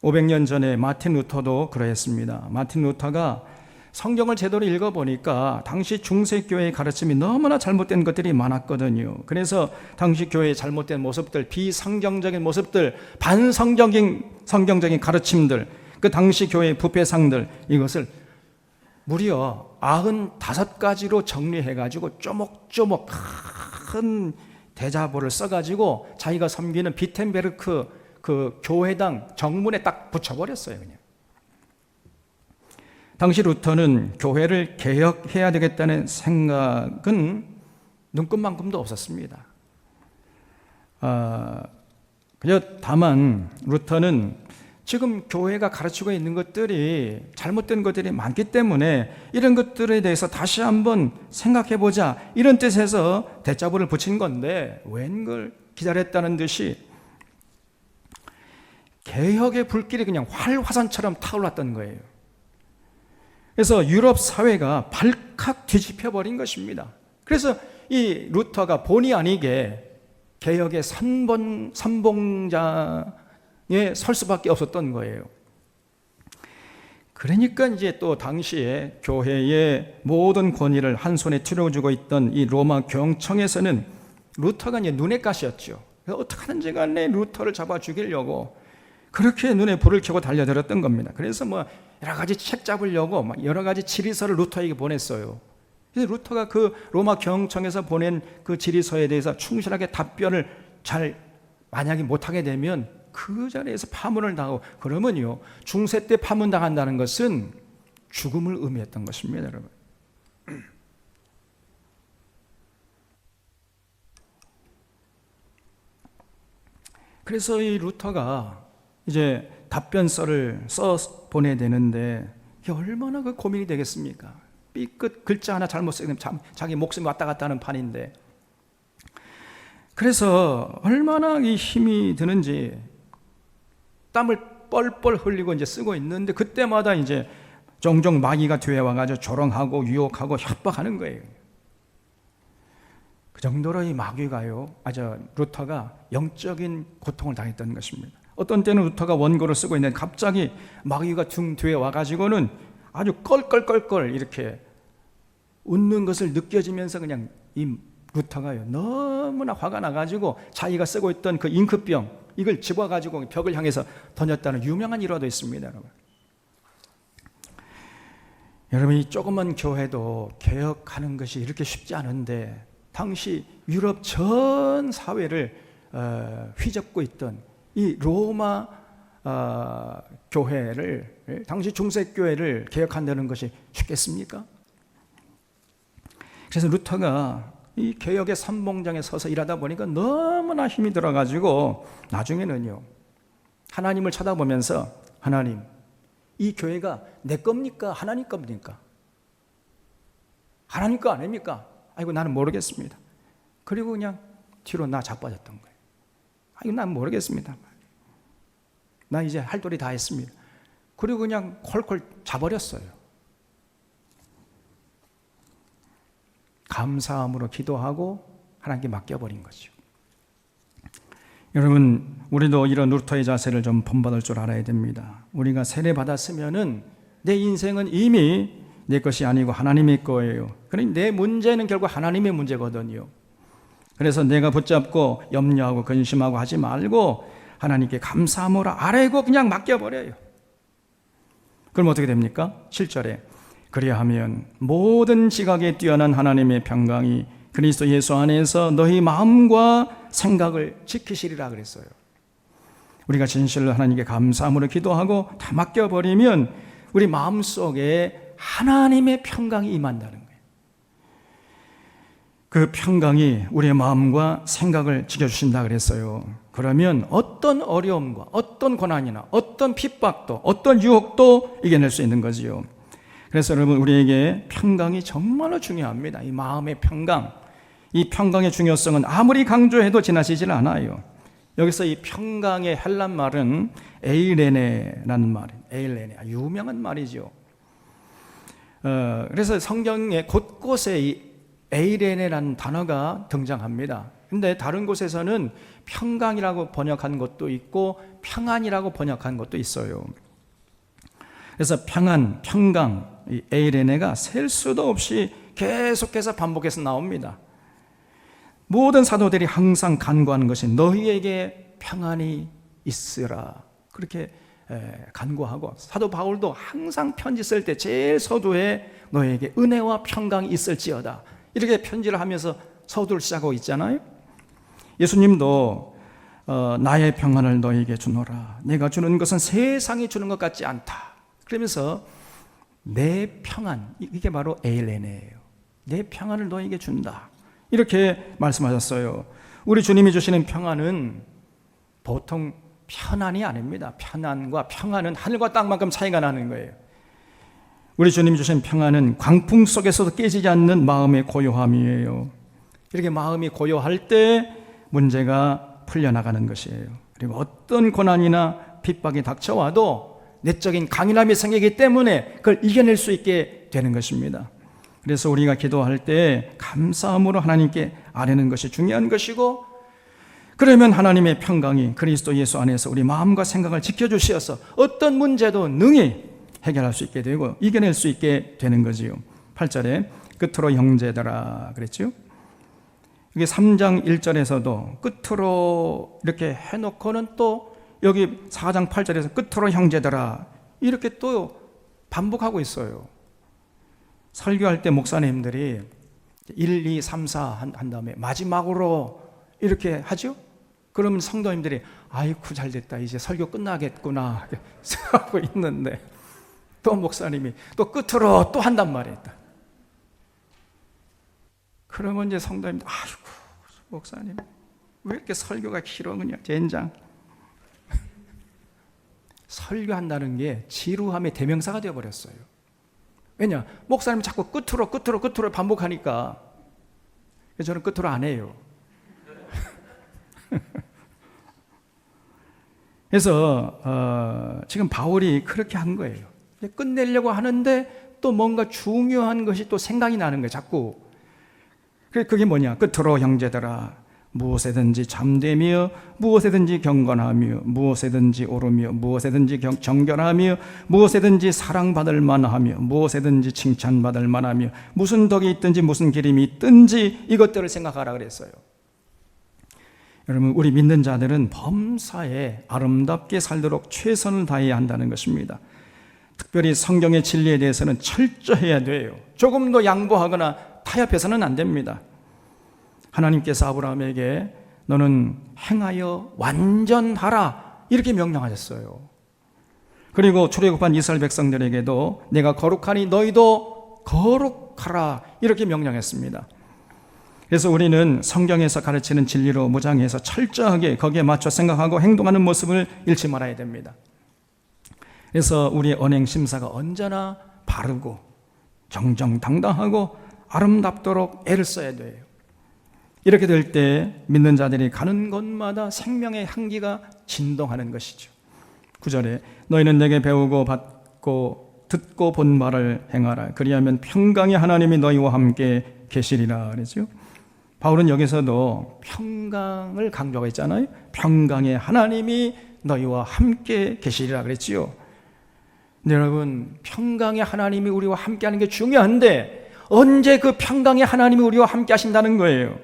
500년 전에 마틴 루터도 그러했습니다. 마틴 루터가 성경을 제대로 읽어보니까 당시 중세교회의 가르침이 너무나 잘못된 것들이 많았거든요. 그래서 당시 교회의 잘못된 모습들, 비성경적인 모습들, 반성경적인 가르침들, 그 당시 교회의 부패상들, 이것을 무려 95가지로 정리해가지고 쪼목쪼목 큰 대자보를 써가지고 자기가 섬기는 비텐베르크 그 교회당 정문에 딱 붙여버렸어요. 그냥. 당시 루터는 교회를 개혁해야 되겠다는 생각은 눈끝만큼도 없었습니다. 다만 루터는 지금 교회가 가르치고 있는 것들이 잘못된 것들이 많기 때문에 이런 것들에 대해서 다시 한번 생각해보자, 이런 뜻에서 대자보를 붙인 건데 웬걸 기다렸다는 듯이 개혁의 불길이 그냥 활화산처럼 타올랐던 거예요. 그래서 유럽 사회가 발칵 뒤집혀버린 것입니다. 그래서 이 루터가 본의 아니게 개혁의 선봉장에 설 수밖에 없었던 거예요. 그러니까 이제 또 당시에 교회의 모든 권위를 한 손에 쥐어주고 있던 이 로마 교황청에서는 루터가 이제 눈의 가시였죠. 어떻게 하든지 간에 루터를 잡아 죽이려고 그렇게 눈에 불을 켜고 달려들었던 겁니다. 그래서 여러 가지 책 잡으려고 여러 가지 질의서를 루터에게 보냈어요. 그래서 루터가 그 로마 교황청에서 보낸 그 질의서에 대해서 충실하게 답변을 잘 만약에 못하게 되면 그 자리에서 파문을 당하고, 그러면요 중세 때 파문당한다는 것은 죽음을 의미했던 것입니다, 여러분. 그래서 이 루터가 이제 답변서를 써 보내야 되는데 이게 얼마나 그 고민이 되겠습니까? 삐끗 글자 하나 잘못 쓰면 자기 목숨이 왔다 갔다 하는 판인데, 그래서 얼마나 이 힘이 드는지 땀을 뻘뻘 흘리고 이제 쓰고 있는데, 그때마다 이제 종종 마귀가 뒤에 와가지고 조롱하고 유혹하고 협박하는 거예요. 그 정도로 이 마귀가요, 루터가 영적인 고통을 당했던 것입니다. 어떤 때는 루터가 원고를 쓰고 있는데 갑자기 마귀가 등 뒤에 와가지고는 아주 껄껄껄껄 이렇게 웃는 것을 느껴지면서 그냥 이 루터가요 너무나 화가 나가지고 자기가 쓰고 있던 그 잉크병 이걸 집어가지고 벽을 향해서 던졌다는 유명한 일화도 있습니다, 여러분. 여러분, 이 조그만 교회도 개혁하는 것이 이렇게 쉽지 않은데 당시 유럽 전 사회를 휘젓고 있던 이 로마 교회를, 당시 중세교회를 개혁한다는 것이 쉽겠습니까? 그래서 루터가 이 개혁의 선봉장에 서서 일하다 보니까 너무나 힘이 들어가지고 나중에는요 하나님을 쳐다보면서, 하나님, 이 교회가 내 겁니까? 하나님 겁니까? 하나님 거 아닙니까? 아이고 나는 모르겠습니다. 그리고 그냥 뒤로 자빠졌던 거예요. 이거 난 모르겠습니다. 나 이제 할 도리 다 했습니다. 그리고 그냥 콜콜 자버렸어요. 감사함으로 기도하고 하나님께 맡겨버린 거죠. 여러분, 우리도 이런 루터의 자세를 좀 본받을 줄 알아야 됩니다. 우리가 세례 받았으면은 내 인생은 이미 내 것이 아니고 하나님의 거예요. 그러니 내 문제는 결국 하나님의 문제거든요. 그래서 내가 붙잡고 염려하고 근심하고 하지 말고 하나님께 감사함으로 아뢰고 그냥 맡겨버려요. 그럼 어떻게 됩니까? 7절에 그리하면 모든 지각에 뛰어난 하나님의 평강이 그리스도 예수 안에서 너희 마음과 생각을 지키시리라 그랬어요. 우리가 진실로 하나님께 감사함으로 기도하고 다 맡겨버리면 우리 마음속에 하나님의 평강이 임한다는 거예요. 그 평강이 우리의 마음과 생각을 지켜주신다 그랬어요. 그러면 어떤 어려움과 어떤 고난이나 어떤 핍박도 어떤 유혹도 이겨낼 수 있는 거지요. 그래서 여러분, 우리에게 평강이 정말로 중요합니다. 이 마음의 평강, 이 평강의 중요성은 아무리 강조해도 지나치질 않아요. 여기서 이 평강의 헬란 말은 에이레네라는 말이에요. 에이레네, 유명한 말이죠. 그래서 성경에 곳곳에 이 에이레네라는 단어가 등장합니다. 근데 다른 곳에서는 평강이라고 번역한 것도 있고 평안이라고 번역한 것도 있어요. 그래서 평안, 평강, 이 에이레네가 셀 수도 없이 계속해서 반복해서 나옵니다. 모든 사도들이 항상 간구하는 것이 너희에게 평안이 있으라, 그렇게 간구하고, 사도 바울도 항상 편지 쓸 때 제일 서두에 너희에게 은혜와 평강이 있을지어다, 이렇게 편지를 하면서 서두를 시작하고 있잖아요. 예수님도 나의 평안을 너희에게 주노라, 내가 주는 것은 세상이 주는 것 같지 않다, 그러면서 내 평안, 이게 바로 에일레네예요. 내 평안을 너희에게 준다, 이렇게 말씀하셨어요. 우리 주님이 주시는 평안은 보통 편안이 아닙니다. 편안과 평안은 하늘과 땅만큼 차이가 나는 거예요. 우리 주님이 주신 평안은 광풍 속에서도 깨지지 않는 마음의 고요함이에요. 이렇게 마음이 고요할 때 문제가 풀려나가는 것이에요. 그리고 어떤 고난이나 핍박이 닥쳐와도 내적인 강인함이 생기기 때문에 그걸 이겨낼 수 있게 되는 것입니다. 그래서 우리가 기도할 때 감사함으로 하나님께 아뢰는 것이 중요한 것이고, 그러면 하나님의 평강이 그리스도 예수 안에서 우리 마음과 생각을 지켜주시어서 어떤 문제도 능히 해결할 수 있게 되고 이겨낼 수 있게 되는 거지요. 8절에 끝으로 형제들아 그랬죠. 이게 3장 1절에서도 끝으로 이렇게 해놓고는 또 여기 4장 8절에서 끝으로 형제들아 이렇게 또 반복하고 있어요. 설교할 때 목사님들이 1, 2, 3, 4 한 다음에 마지막으로 이렇게 하죠? 그러면 성도님들이 아이쿠 잘됐다, 이제 설교 끝나겠구나 생각하고 있는데 또 목사님이 또 끝으로 또 한단 말이에요. 그러면 이제 성도님들 아이고 목사님 왜 이렇게 설교가 길어, 그냥 젠장. 설교한다는 게 지루함의 대명사가 되어버렸어요. 왜냐? 목사님이 자꾸 끝으로 반복하니까. 그래서 저는 끝으로 안 해요. 그래서 지금 바울이 그렇게 한 거예요. 끝내려고 하는데 또 뭔가 중요한 것이 또 생각이 나는 거예요, 자꾸. 그게 뭐냐? 끝으로 형제들아 무엇에든지 잠되며 무엇에든지 경건하며 무엇에든지 오르며 무엇에든지 정결하며 무엇에든지 사랑받을 만하며 무엇에든지 칭찬받을 만하며 무슨 덕이 있든지 무슨 기림이 있든지 이것들을 생각하라 그랬어요. 여러분, 우리 믿는 자들은 범사에 아름답게 살도록 최선을 다해야 한다는 것입니다. 특별히 성경의 진리에 대해서는 철저해야 돼요. 조금도 양보하거나 타협해서는 안 됩니다. 하나님께서 아브라함에게 너는 행하여 완전하라 이렇게 명령하셨어요. 그리고 출애굽한 이스라엘 백성들에게도 내가 거룩하니 너희도 거룩하라 이렇게 명령했습니다. 그래서 우리는 성경에서 가르치는 진리로 무장해서 철저하게 거기에 맞춰 생각하고 행동하는 모습을 잃지 말아야 됩니다. 그래서 우리의 언행 심사가 언제나 바르고 정정당당하고 아름답도록 애를 써야 돼요. 이렇게 될 때 믿는 자들이 가는 곳마다 생명의 향기가 진동하는 것이죠. 9절에 너희는 내게 배우고 받고 듣고 본 말을 행하라. 그리하면 평강의 하나님이 너희와 함께 계시리라 그랬죠. 바울은 여기서도 평강을 강조하고 있잖아요. 평강의 하나님이 너희와 함께 계시리라 그랬지요. 근데 여러분, 평강의 하나님이 우리와 함께 하는 게 중요한데 언제 그 평강의 하나님이 우리와 함께 하신다는 거예요?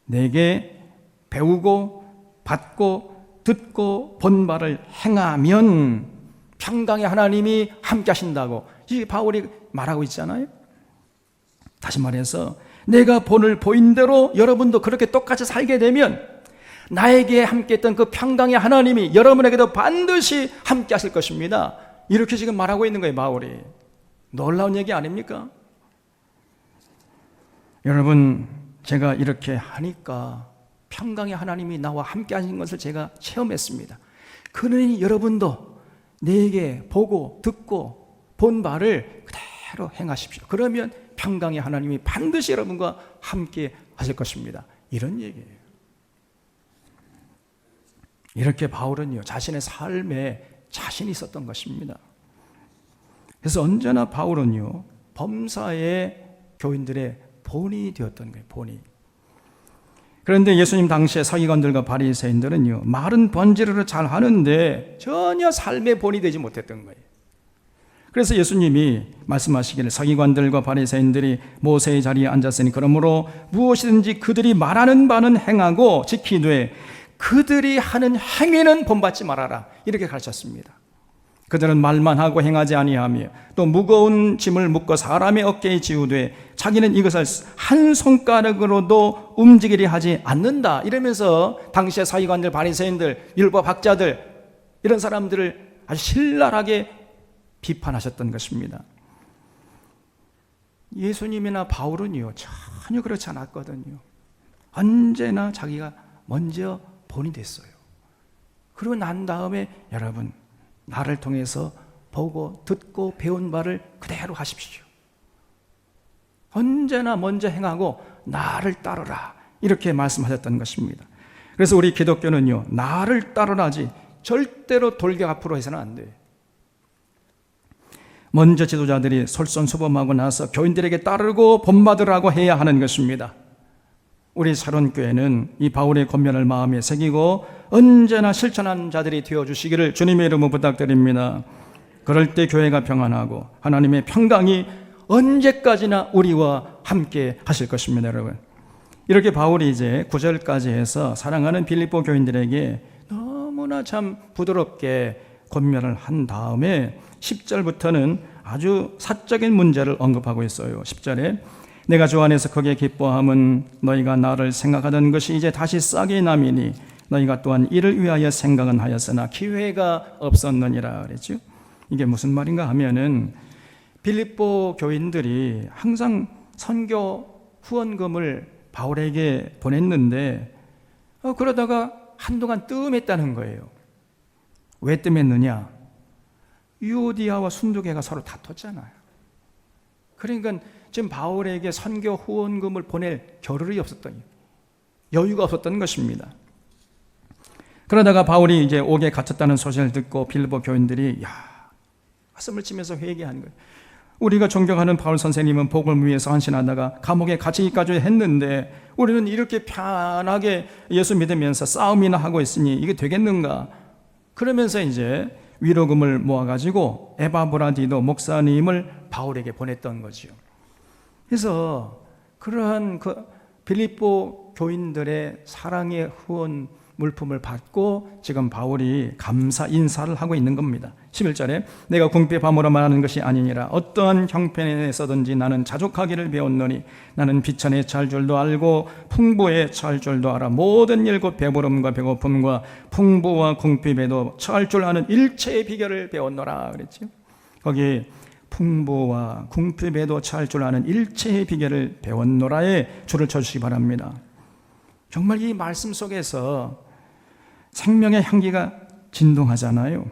내게 배우고 받고 듣고 본 바를 행하면 평강의 하나님이 함께 하신다고 이 바울이 말하고 있잖아요. 다시 말해서 내가 본을 보인 대로 여러분도 그렇게 똑같이 살게 되면 나에게 함께 했던 그 평강의 하나님이 여러분에게도 반드시 함께 하실 것입니다. 이렇게 지금 말하고 있는 거예요, 바울이. 놀라운 얘기 아닙니까? 여러분, 제가 이렇게 하니까 평강의 하나님이 나와 함께 하신 것을 제가 체험했습니다. 그러니 여러분도 내게 보고 듣고 본 바를 그대로 행하십시오. 그러면 평강의 하나님이 반드시 여러분과 함께 하실 것입니다. 이런 얘기예요. 이렇게 바울은요, 자신의 삶에 자신이 있었던 것입니다. 그래서 언제나 바울은요, 범사의 교인들의 본이 되었던 거예요. 본이. 그런데 예수님 당시에 서기관들과 바리새인들은요, 말은 번지르르 잘 하는데 전혀 삶의 본이 되지 못했던 거예요. 그래서 예수님이 말씀하시기를 서기관들과 바리새인들이 모세의 자리에 앉았으니 그러므로 무엇이든지 그들이 말하는 바는 행하고 지키되 그들이 하는 행위는 본받지 말아라, 이렇게 가르쳤습니다. 그들은 말만 하고 행하지 아니하며 또 무거운 짐을 묶어 사람의 어깨에 지우되 자기는 이것을 한 손가락으로도 움직이려 하지 않는다, 이러면서 당시의 서기관들, 바리새인들, 율법학자들, 이런 사람들을 아주 신랄하게 비판하셨던 것입니다. 예수님이나 바울은요, 전혀 그렇지 않았거든요. 언제나 자기가 먼저 본이 됐어요. 그리고 난 다음에 여러분, 나를 통해서 보고 듣고 배운 바를 그대로 하십시오. 언제나 먼저 행하고 나를 따르라, 이렇게 말씀하셨던 것입니다. 그래서 우리 기독교는요, 나를 따르라지 절대로 돌격 앞으로 해서는 안 돼요. 먼저 지도자들이 솔선수범하고 나서 교인들에게 따르고 본받으라고 해야 하는 것입니다. 우리 사론교회는 이 바울의 권면을 마음에 새기고 언제나 실천하는 자들이 되어주시기를 주님의 이름으로 부탁드립니다. 그럴 때 교회가 평안하고 하나님의 평강이 언제까지나 우리와 함께 하실 것입니다. 여러분, 이렇게 바울이 이제 9절까지 해서 사랑하는 빌립보 교인들에게 너무나 참 부드럽게 권면을 한 다음에 10절부터는 아주 사적인 문제를 언급하고 있어요. 10절에 내가 주 안에서 크게 기뻐함은 너희가 나를 생각하던 것이 이제 다시 싹이 남이니 너희가 또한 이를 위하여 생각은 하였으나 기회가 없었느니라 그랬죠. 이게 무슨 말인가 하면은 빌립보 교인들이 항상 선교 후원금을 바울에게 보냈는데 그러다가 한동안 뜸했다는 거예요. 왜 뜸했느냐? 유오디아와 순두계가 서로 다퉜잖아요. 그러니까 지금 바울에게 선교 후원금을 보낼 겨를이 없었던, 여유가 없었던 것입니다. 그러다가 바울이 이제 옥에 갇혔다는 소식을 듣고 빌립보 교인들이 가슴을 치면서 회개한 거예요. 우리가 존경하는 바울 선생님은 복음을 위해서 헌신하다가 감옥에 갇히기까지 했는데 우리는 이렇게 편하게 예수 믿으면서 싸움이나 하고 있으니 이게 되겠는가? 그러면서 이제 위로금을 모아가지고 에바브라디도 목사님을 바울에게 보냈던 거죠. 그래서 그러한 그 빌립보 교인들의 사랑의 후원 물품을 받고 지금 바울이 감사 인사를 하고 있는 겁니다. 11절에 내가 궁핍 밤으로 말하는 것이 아니니라 어떠한 형편에서든지 나는 자족하기를 배웠노니 나는 비천에 처할 줄도 알고 풍부에 처할 줄도 알아 모든 일 곧 배부름과 배고픔과 풍부와 궁핍에도 처할 줄 아는 일체의 비결을 배웠노라 그랬죠. 거기 풍부와 궁핍에도 처할 줄 아는 일체의 비결을 배웠노라에 줄을 쳐주시기 바랍니다. 정말 이 말씀 속에서 생명의 향기가 진동하잖아요.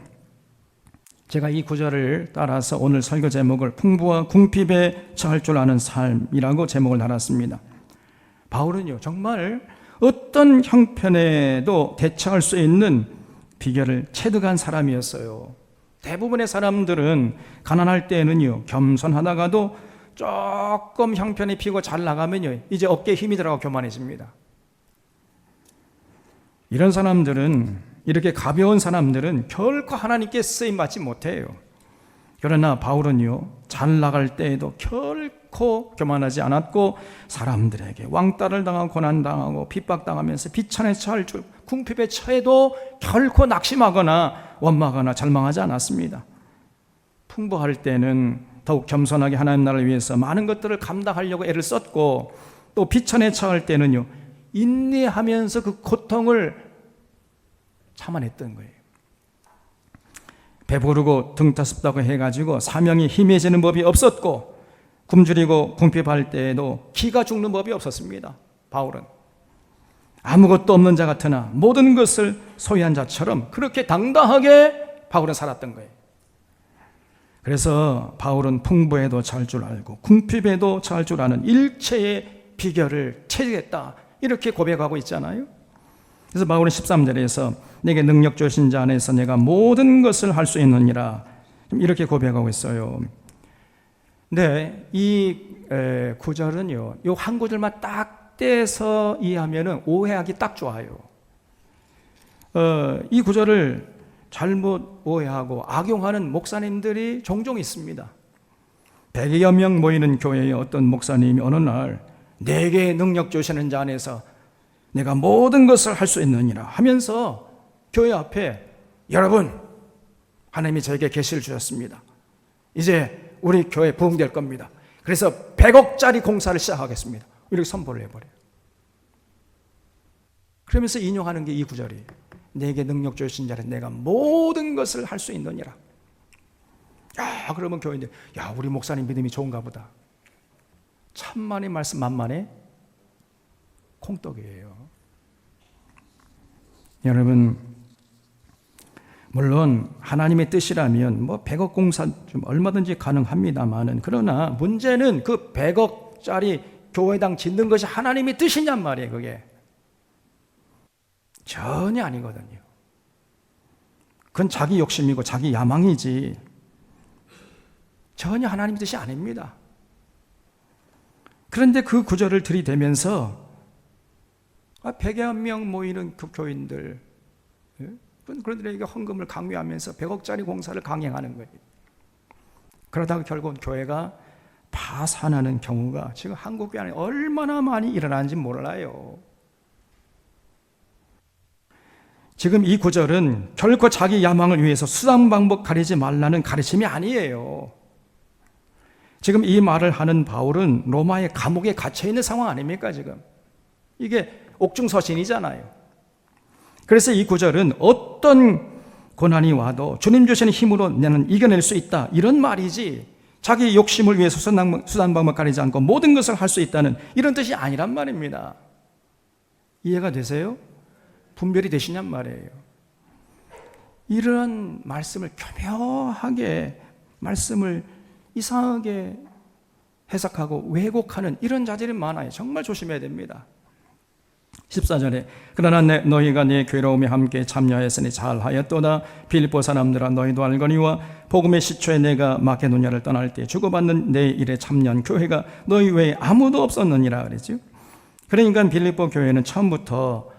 제가 이 구절을 따라서 오늘 설교 제목을 풍부와 궁핍에 처할 줄 아는 삶이라고 제목을 달았습니다. 바울은요, 정말 어떤 형편에도 대처할 수 있는 비결을 체득한 사람이었어요. 대부분의 사람들은 가난할 때는요, 겸손하다가도 조금 형편이 피고 잘 나가면요, 이제 어깨에 힘이 들어가고 교만해집니다. 이런 사람들은, 이렇게 가벼운 사람들은 결코 하나님께 쓰임받지 못해요. 그러나 바울은요, 잘 나갈 때에도 결코 교만하지 않았고 사람들에게 왕따를 당하고 고난당하고 핍박당하면서 비천에 처할 줄, 궁핍에 처해도 결코 낙심하거나 원망하거나 절망하지 않았습니다. 풍부할 때는 더욱 겸손하게 하나님 나라를 위해서 많은 것들을 감당하려고 애를 썼고 또 비천에 처할 때는요, 인내하면서 그 고통을 참아냈던 거예요. 배부르고 등 따숩다고 해가지고 사명이 희미해지는 법이 없었고 굶주리고 궁핍할 때에도 기가 죽는 법이 없었습니다. 바울은 아무것도 없는 자 같으나 모든 것을 소유한 자처럼 그렇게 당당하게 바울은 살았던 거예요. 그래서 바울은 풍부에도 처할 줄 알고 궁핍에도 처할 줄 아는 일체의 비결을 체득했다, 이렇게 고백하고 있잖아요. 그래서 바울은 13절에서 내게 능력 주신 자 안에서 내가 모든 것을 할 수 있느니라, 이렇게 고백하고 있어요. 네, 이 구절은요, 요 한 구절만 딱 확대해서 이해하면 오해하기 딱 좋아요. 이 구절을 잘못 오해하고 악용하는 목사님들이 종종 있습니다. 100여 명 모이는 교회의 어떤 목사님이 어느 날 내게 능력 주시는 자 안에서 내가 모든 것을 할 수 있느니라 하면서 교회 앞에 여러분 하나님이 저에게 계시를 주셨습니다. 이제 우리 교회 부흥될 겁니다. 그래서 100억짜리 공사를 시작하겠습니다. 이렇게 선포를 해버려요. 그러면서 인용하는 게 이 구절이에요. 내게 능력 주신 자는 내가 모든 것을 할 수 있느니라. 야, 그러면 교회인들, 야, 우리 목사님 믿음이 좋은가 보다. 천만의 말씀 만만의 콩떡이에요. 여러분, 물론 하나님의 뜻이라면 뭐 100억 공사 좀 얼마든지 가능합니다만은, 그러나 문제는 그 100억짜리 교회당 짓는 것이 하나님의 뜻이냔 말이에요. 그게 전혀 아니거든요. 그건 자기 욕심이고 자기 야망이지 전혀 하나님의 뜻이 아닙니다. 그런데 그 구절을 들이대면서 100여 명 모이는 그 교인들, 그들에게 헌금을 강요하면서 100억짜리 공사를 강행하는 거예요. 그러다가 결국은 교회가 파산하는 경우가 지금 한국 교회 안에 얼마나 많이 일어나는지 몰라요. 지금 이 구절은 결코 자기 야망을 위해서 수단 방법 가리지 말라는 가르침이 아니에요. 지금 이 말을 하는 바울은 로마의 감옥에 갇혀 있는 상황 아닙니까? 지금 이게 옥중서신이잖아요. 그래서 이 구절은 어떤 고난이 와도 주님 주시는 힘으로 나는 이겨낼 수 있다, 이런 말이지 자기 욕심을 위해서 수단 방법 가리지 않고 모든 것을 할 수 있다는 이런 뜻이 아니란 말입니다. 이해가 되세요? 분별이 되시냔 말이에요. 이런 말씀을 교묘하게 말씀을 이상하게 해석하고 왜곡하는 이런 자들이 많아요. 정말 조심해야 됩니다. 14절에 그러나 너희가 내 괴로움에 함께 참여하였으니 잘하였도다. 빌립보 사람들아 너희도 알거니와 복음의 시초에 내가 마케도냐를 떠날 때 주고받는 내 일에 참여한 교회가 너희 외에 아무도 없었느니라 그랬죠. 그러니까 빌립보 교회는 처음부터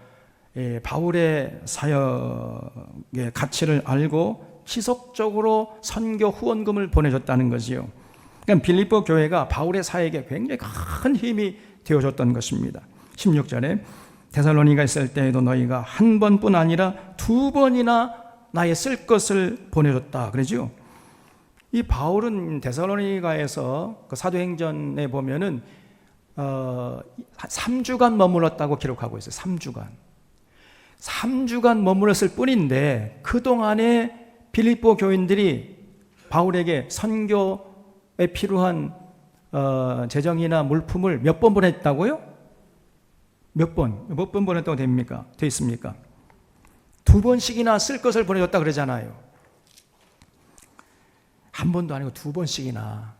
바울의 사역의 가치를 알고 지속적으로 선교 후원금을 보내줬다는 거지요. 그러니까 빌립보 교회가 바울의 사역에 굉장히 큰 힘이 되어줬던 것입니다. 16절에 데살로니가 있을 때에도 너희가 한 번뿐 아니라 2번이나 나의 쓸 것을 보내줬다 그러죠. 이 바울은 데살로니가에서 그 사도행전에 보면은 3주간 머물렀다고 기록하고 있어요. 3주간 머물렀을 뿐인데 그동안에 빌립보 교인들이 바울에게 선교에 필요한 재정이나 물품을 몇 번 보냈다고요? 몇 번 보냈다고 됩니까? 돼 있습니까? 2번씩이나 쓸 것을 보내줬다 그러잖아요. 한 번도 아니고 2번씩이나.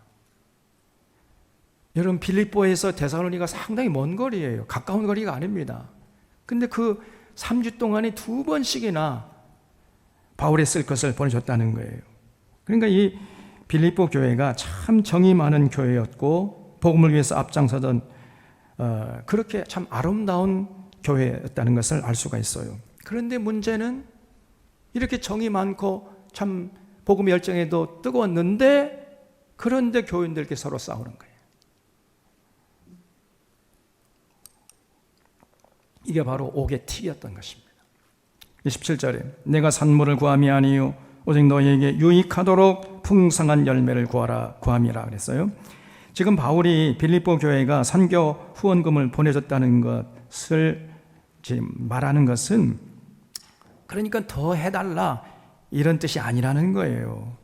여러분, 빌립보에서 데살로니가 상당히 먼 거리예요. 가까운 거리가 아닙니다. 근데 그 3주 동안에 2번씩이나 바울에 쓸 것을 보내줬다는 거예요. 그러니까 이 빌립보 교회가 참 정이 많은 교회였고 복음을 위해서 앞장서던 그렇게 참 아름다운 교회였다는 것을 알 수가 있어요. 그런데 문제는 이렇게 정이 많고 참 복음 열정에도 뜨거웠는데 그런데 교인들끼리 서로 싸우는 거예요. 이게 바로 옥의 틱이었던 것입니다. 27절에 내가 산물을 구함이 아니요 오직 너희에게 유익하도록 풍성한 열매를 구함이라 그랬어요. 지금 바울이 빌립보 교회가 선교 후원금을 보내줬다는 것을 지금 말하는 것은 그러니까 더 해달라 이런 뜻이 아니라는 거예요.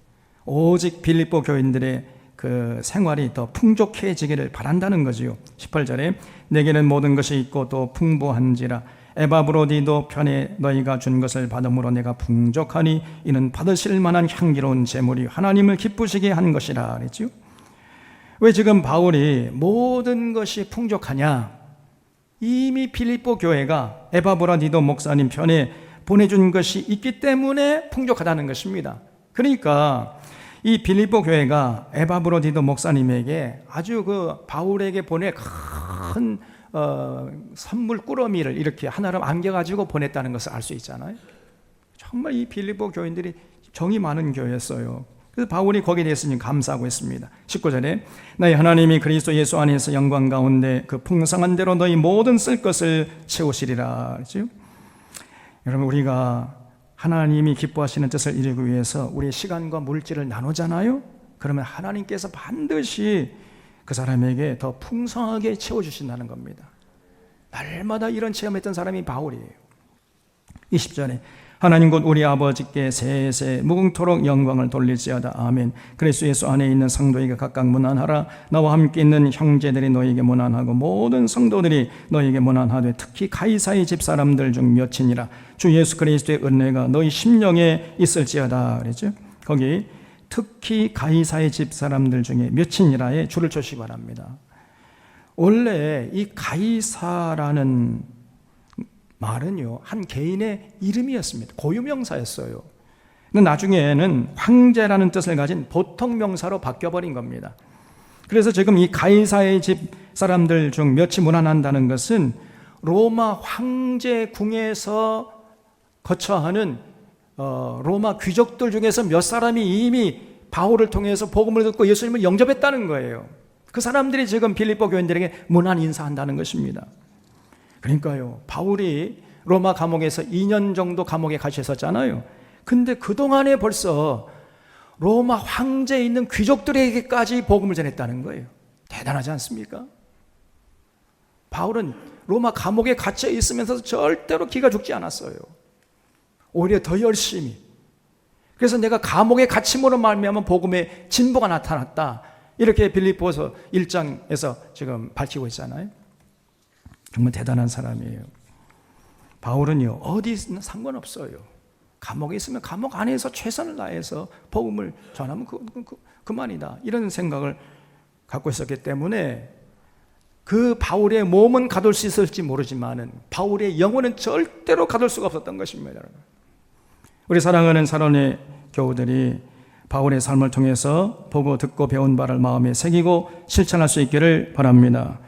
오직 빌립보 교인들의 그 생활이 더 풍족해지기를 바란다는 거지요. 18절에 내게는 모든 것이 있고 또 풍부한지라 에바브로디도 편에 너희가 준 것을 받음으로 내가 풍족하니 이는 받으실 만한 향기로운 제물이 하나님을 기쁘시게 한 것이라 그랬죠. 왜 지금 바울이 모든 것이 풍족하냐? 이미 빌립보 교회가 에바브로디도 목사님 편에 보내준 것이 있기 때문에 풍족하다는 것입니다. 그러니까 이 빌립보 교회가 에바브로디도 목사님에게 아주 그 바울에게 보낼 큰 선물 꾸러미를 이렇게 하나로 안겨가지고 보냈다는 것을 알 수 있잖아요. 정말 이 빌립보 교인들이 정이 많은 교회였어요. 그래서 바울이 거기에 대해서 감사하고 있습니다. 19절에 너희 하나님이 그리스도 예수 안에서 영광 가운데 그 풍성한 대로 너희 모든 쓸 것을 채우시리라. 그렇죠? 여러분, 우리가 하나님이 기뻐하시는 뜻을 이루기 위해서 우리의 시간과 물질을 나누잖아요. 그러면 하나님께서 반드시 그 사람에게 더 풍성하게 채워주신다는 겁니다. 날마다 이런 체험했던 사람이 바울이에요. 20절에 하나님 곧 우리 아버지께 세세 무궁토록 영광을 돌릴지어다. 아멘. 그리스도 예수 안에 있는 성도에게 각각 문안하라. 나와 함께 있는 형제들이 너에게 문안하고 모든 성도들이 너에게 문안하되 특히 가이사의 집사람들 중 몇이니라. 주 예수 그리스도의 은혜가 너희 심령에 있을지어다. 그랬죠. 거기 특히 가이사의 집사람들 중에 몇이니라에 줄을 쳐주시기 바랍니다. 원래 이 가이사라는 말은요, 한 개인의 이름이었습니다. 고유명사였어요. 근데 나중에는 황제라는 뜻을 가진 보통명사로 바뀌어버린 겁니다. 그래서 지금 이 가이사의 집 사람들 중 몇이 문안한다는 것은 로마 황제궁에서 거처하는 로마 귀족들 중에서 몇 사람이 이미 바울을 통해서 복음을 듣고 예수님을 영접했다는 거예요. 그 사람들이 지금 빌립보 교인들에게 문안 인사한다는 것입니다. 그러니까요, 바울이 로마 감옥에서 2년 정도 감옥에 갇혀 있었잖아요. 근데 그동안에 벌써 로마 황제에 있는 귀족들에게까지 복음을 전했다는 거예요. 대단하지 않습니까? 바울은 로마 감옥에 갇혀 있으면서 절대로 기가 죽지 않았어요. 오히려 더 열심히. 그래서 내가 감옥에 갇힘으로 말미암아 복음의 진보가 나타났다. 이렇게 빌립보서 1장에서 지금 밝히고 있잖아요. 정말 대단한 사람이에요. 바울은요, 어디 있으면 상관없어요. 감옥에 있으면 감옥 안에서 최선을 다해서 복음을 전하면 그만이다. 이런 생각을 갖고 있었기 때문에 그 바울의 몸은 가둘 수 있을지 모르지만은 바울의 영혼은 절대로 가둘 수가 없었던 것입니다. 우리 사랑하는 사랑의 교우들이 바울의 삶을 통해서 보고 듣고 배운 바를 마음에 새기고 실천할 수 있기를 바랍니다.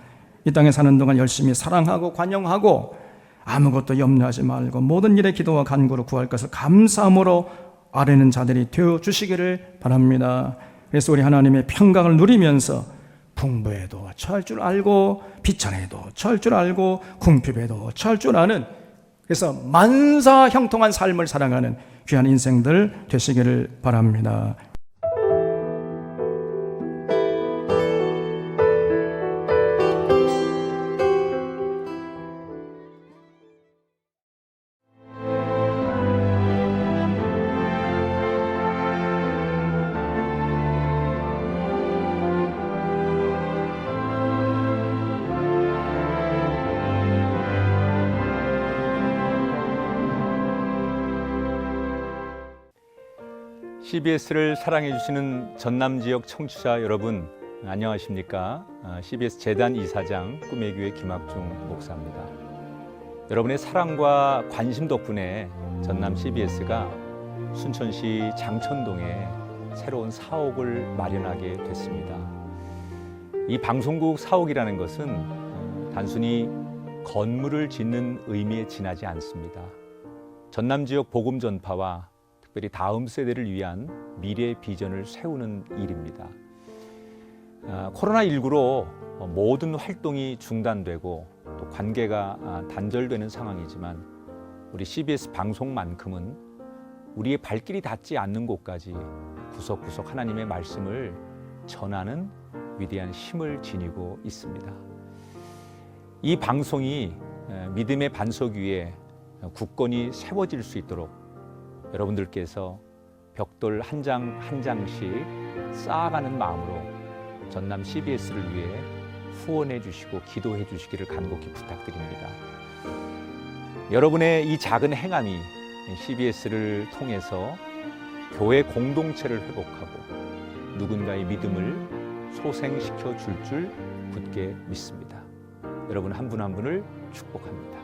이 땅에 사는 동안 열심히 사랑하고 관용하고 아무것도 염려하지 말고 모든 일에 기도와 간구로 구할 것을 감사함으로 아뢰는 자들이 되어 주시기를 바랍니다. 그래서 우리 하나님의 평강을 누리면서 풍부에도 처할 줄 알고 비천에도 처할 줄 알고 궁핍에도 처할 줄 아는, 그래서 만사 형통한 삶을 살아가는 귀한 인생들 되시기를 바랍니다. CBS를 사랑해 주시는 전남 지역 청취자 여러분, 안녕하십니까? CBS 재단 이사장 꿈의 교회 김학중 목사입니다. 여러분의 사랑과 관심 덕분에 전남 CBS가 순천시 장천동에 새로운 사옥을 마련하게 됐습니다. 이 방송국 사옥이라는 것은 단순히 건물을 짓는 의미에 지나지 않습니다. 전남 지역 복음 전파와 특별히 다음 세대를 위한 미래 비전을 세우는 일입니다. 코로나19로 모든 활동이 중단되고 또 관계가 단절되는 상황이지만 우리 CBS 방송만큼은 우리의 발길이 닿지 않는 곳까지 구석구석 하나님의 말씀을 전하는 위대한 힘을 지니고 있습니다. 이 방송이 믿음의 반석 위에 굳건히 세워질 수 있도록 여러분들께서 벽돌 한 장 한 장씩 쌓아가는 마음으로 전남 CBS를 위해 후원해 주시고 기도해 주시기를 간곡히 부탁드립니다. 여러분의 이 작은 행함이 CBS를 통해서 교회 공동체를 회복하고 누군가의 믿음을 소생시켜 줄 굳게 믿습니다. 여러분 한 분 한 분을 축복합니다.